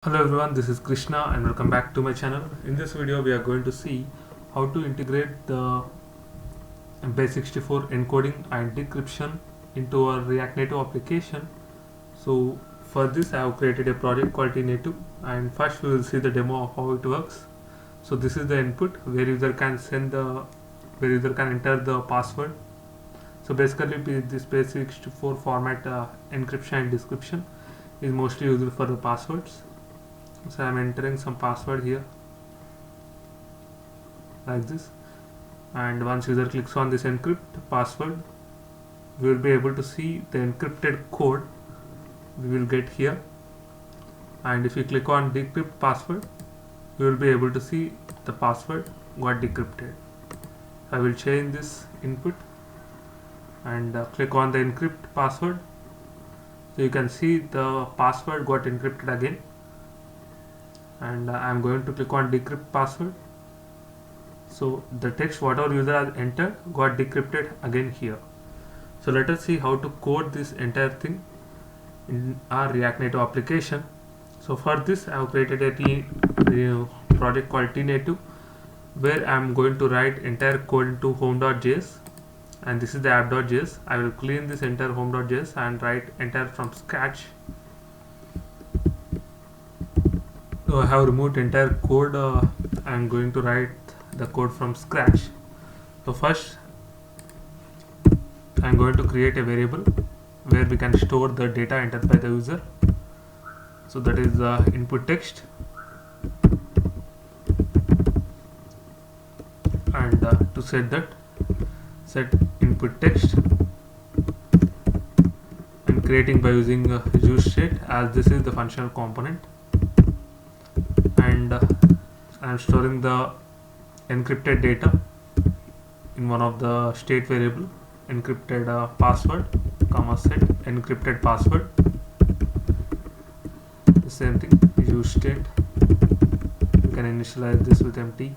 Hello everyone, this is Krishna and welcome back to my channel. In this video we are going to see how to integrate the base64 encoding and decryption into our React Native application. So for this I have created a project called Tnative, and first we will see the demo of how it works. So this is the input where user can enter the password. So basically this base64 format encryption and decryption is mostly used for the passwords. So I'm entering some password here like this, and once user clicks on this encrypt password, we will be able to see the encrypted code we will get here. And if you click on decrypt password, you will be able to see the password got decrypted. I will change this input and click on the encrypt password, so you can see the password got encrypted again. And I'm going to click on decrypt password, so the text whatever user has entered got decrypted again here. So let us see how to code this entire thing in our React Native application. So for this I have created a project called Tnative, where I'm going to write entire code into home.js, and this is the app.js. I will clean this entire home.js and write entire from scratch. So I have removed entire code. I am going to write the code from scratch. So first I am going to create a variable where we can store the data entered by the user. So that is the input text, and to set that, set input text, and creating by using use state, as this is the functional component. And I am storing the encrypted data in one of the state variable, encrypted password, comma set encrypted password. The same thing, use state, you can initialize this with empty,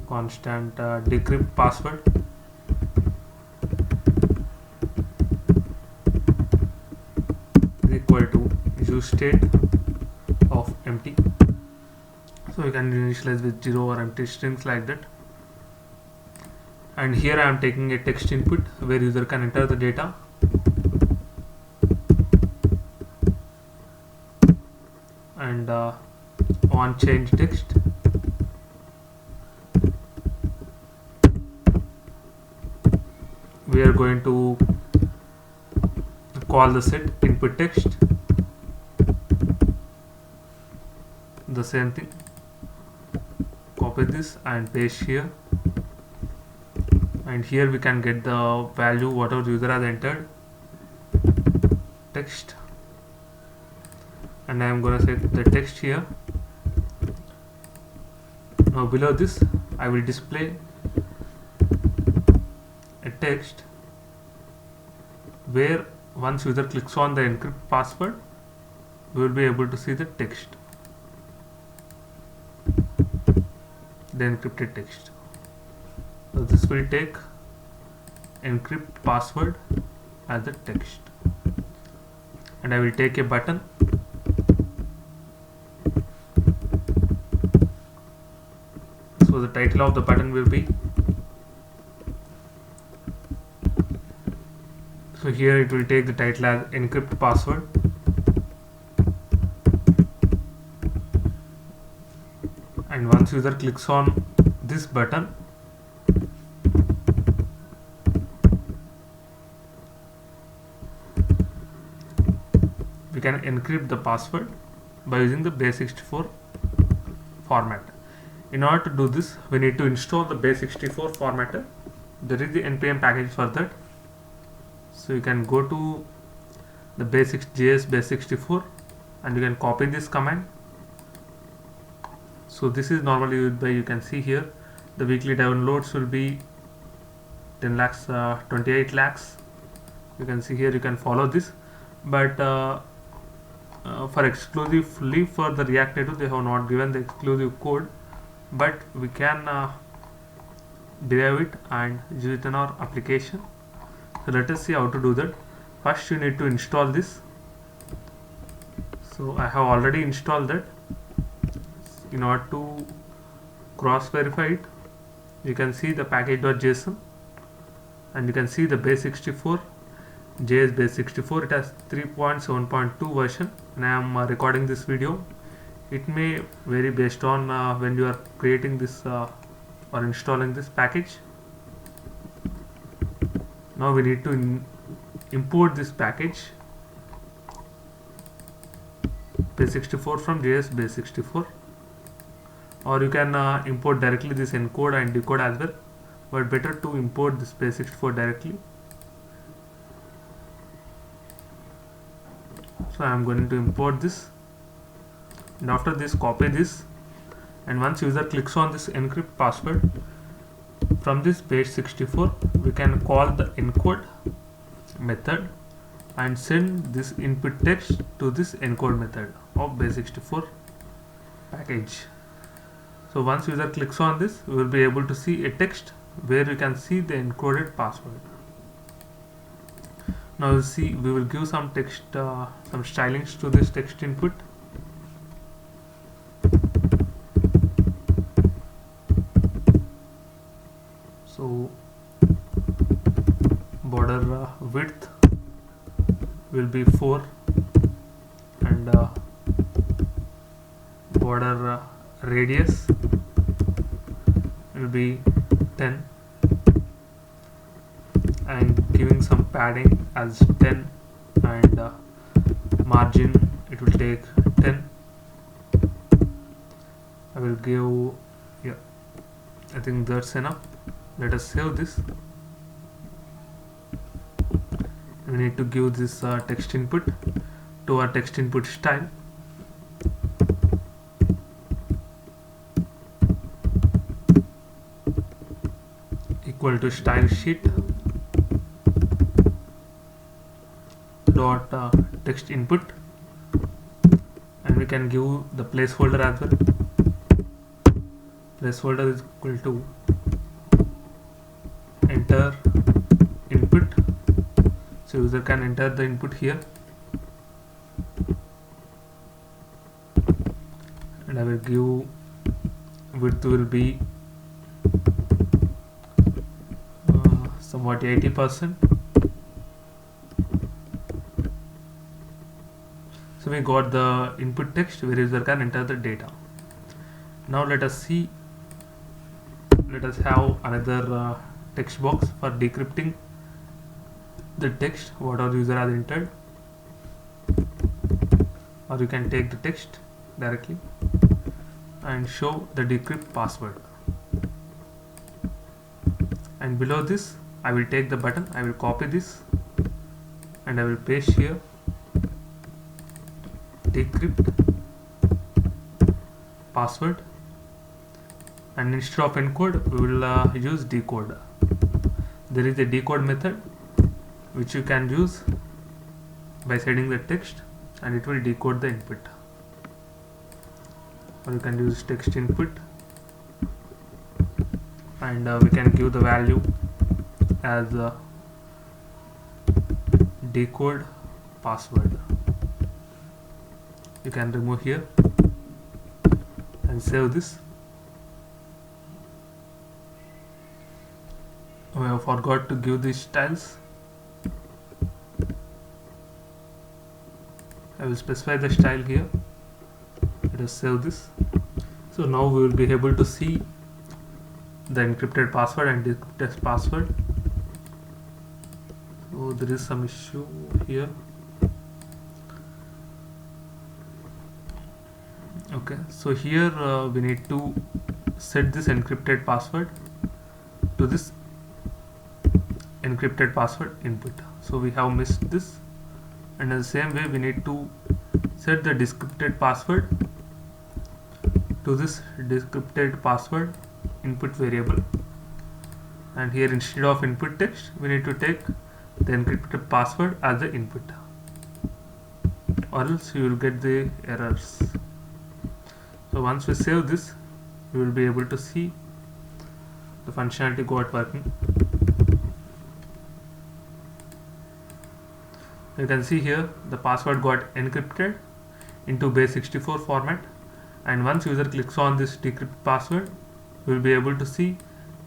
constant decrypt password, is equal to use state of empty. So you can initialize with 0 or empty strings like that. And here I am taking a text input where user can enter the data, and on change text we are going to call the set input text. The same thing, copy this and paste here, and here we can get the value whatever user has entered text, and I am going to set the text here. Now below this I will display a text where once user clicks on the encrypt password, we will be able to see the text, the encrypted text. So this will take encrypt password as the text, and I will take a button, so the title of the button will be, so here it will take the title as encrypt password, and once user clicks on this button, we can encrypt the password by using the base64 format. In order to do this, we need to install the base64 formatter. There is the npm package for that. So you can go to the base.js base64 and you can copy this command. So this is normally used by, you can see here, the weekly downloads will be 10 lakhs, 28 lakhs. You can see here, you can follow this, but for exclusively for the React Native they have not given the exclusive code, but we can derive it and use it in our application. So let us see how to do that. First you need to install this. So I have already installed that. In order to cross verify it, you can see the package.json, and you can see the base64 JS base64. It has 3.7.2 version, and I am recording this video. It may vary based on when you are creating this or installing this package. Now we need to import this package base64 from JS base64, or you can import directly this encode and decode as well, but better to import this base64 directly. So I am going to import this, and after this copy this, and once user clicks on this encrypt password, from this base64 we can call the encode method and send this input text to this encode method of base64 package. So once user clicks on this, we will be able to see a text where you can see the encoded password. Now you see we will give some text, some stylings to this text input. So border width will be 4, and border radius will be 10, and giving some padding as 10, and margin it will take 10. I will give, yeah, I think that's enough. Let us save this. We need to give this text input to our text input style. Equal to style sheet dot text input, and we can give the placeholder as well. Placeholder is equal to enter input, so user can enter the input here, and I will give width will be somewhat 80%. So we got the input text where user can enter the data. Now let us see, let us have another text box for decrypting the text what our user has entered, or you can take the text directly and show the decrypt password. And below this I will take the button, I will copy this and I will paste here decrypt password, and instead of encode we will use decode. There is a decode method which you can use by setting the text, and it will decode the input, or you can use text input, and we can give the value as decode password. You can remove here and save this. We have forgot to give these styles. I will specify the style here. Let us save this. So now we will be able to see the encrypted password and decrypted password. So there is some issue here. Okay, so here we need to set this encrypted password to this encrypted password input. So we have missed this, and in the same way we need to set the decrypted password to this decrypted password input variable, and here instead of input text we need to take the encrypted password as the input, or else you will get the errors. So once we save this, you will be able to see the functionality got working. You can see here the password got encrypted into base64 format, and once user clicks on this decrypt password, we will be able to see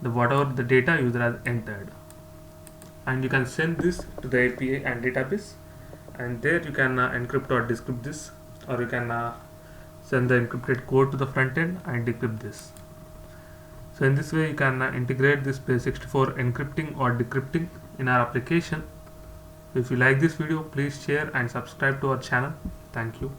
whatever the data user has entered, and you can send this to the API and database, and there you can encrypt or decrypt this, or you can send the encrypted code to the front end and decrypt this. So in this way you can integrate this base64 encrypting or decrypting in our application. If you like this video, please share and subscribe to our channel. Thank you.